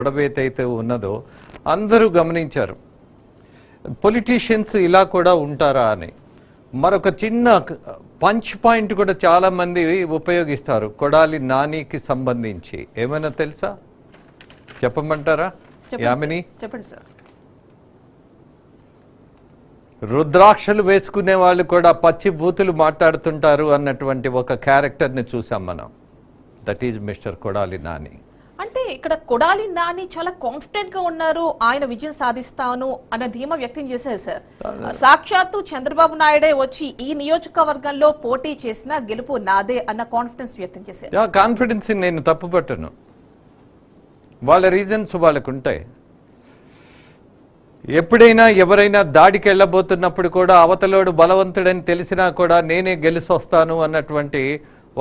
గొడవేతైతే ఉన్నదో అందరూ గమనించారు. పొలిటీషియన్స్ ఇలా కూడా ఉంటారా అని. మరొక చిన్న పంచ్ పాయింట్ కూడా చాలా మంది ఉపయోగిస్తారు కొడాలి నానికి సంబంధించి. ఏమైనా తెలుసా? చెప్పమంటారా యామిని? చెప్పండి సార్. రుద్రాక్షలు వేసుకునే వాళ్ళు కూడా పచ్చి బూతులు మాట్లాడుతుంటారు అన్నటువంటి ఒక క్యారెక్టర్ని చూసాం మనం. That is mister Kodali Nani. అంటే ఇక్కడ కొడాలి నాని చాలా కాన్ఫిడెంట్ గా ఉన్నారు, ఆయన విజయం సాధిస్తాను అన్న ధీమా వ్యక్తం చేశారు సార్. సాక్షాత్తు చంద్రబాబు నాయుడే వచ్చి ఈ నియోజకవర్గంలో పోటీ చేసిన గెలుపు నాదే అన్న కాన్ఫిడెన్స్ వ్యక్తం చేశారు. కాన్ఫిడెన్స్ నేను తప్పుపట్టను, వాళ్ళ రీజన్స్ వాళ్ళకు ఉంటాయి. ఎప్పుడైనా ఎవరైనా దాడికి వెళ్ళబోతున్నప్పుడు కూడా అవతలోడు బలవంతుడని తెలిసినా కూడా నేనే గెలిచొస్తాను అన్నటువంటి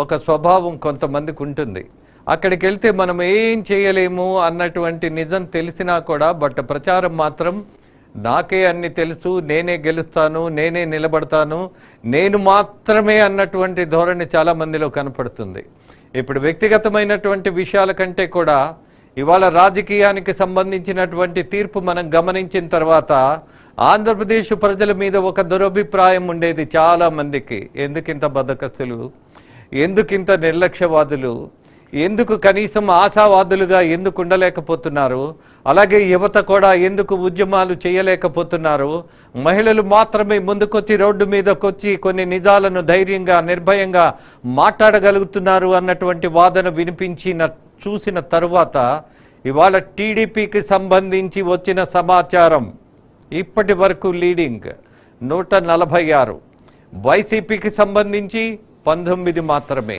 ఒక స్వభావం కొంతమందికి ఉంటుంది. అక్కడికి వెళ్తే మనం ఏం చేయలేము అన్నటువంటి నిజం తెలిసినా కూడా బట్ ప్రచారం మాత్రం నాకే అన్ని తెలుసు, నేనే గెలుస్తాను, నేనే నిలబడతాను, నేను మాత్రమే అన్నటువంటి ధోరణి చాలా మందిలో కనపడుతుంది. ఇప్పుడు వ్యక్తిగతమైనటువంటి విషయాల కంటే కూడా ఇవాళ రాజకీయానికి సంబంధించినటువంటి తీర్పు మనం గమనించిన తర్వాత ఆంధ్రప్రదేశ్ ప్రజల మీద ఒక దురభిప్రాయం ఉండేది చాలా మందికి. ఎందుకింత బద్దకస్తులు, ఎందుకింత నిర్లక్ష్యవాదులు, ఎందుకు కనీసం ఆశావాదులుగా ఎందుకు ఉండలేకపోతున్నారు, అలాగే యువత కూడా ఎందుకు ఉద్యమాలు చేయలేకపోతున్నారు, మహిళలు మాత్రమే ముందుకొచ్చి రోడ్డు మీదకొచ్చి కొన్ని నిజాలను ధైర్యంగా నిర్భయంగా మాట్లాడగలుగుతున్నారు అన్నటువంటి వాదన చూసిన తరువాత ఇవాళ టీడీపీకి సంబంధించి వచ్చిన సమాచారం ఇప్పటి వరకు లీడింగ్ 146, వైసీపీకి సంబంధించి 19 మాత్రమే.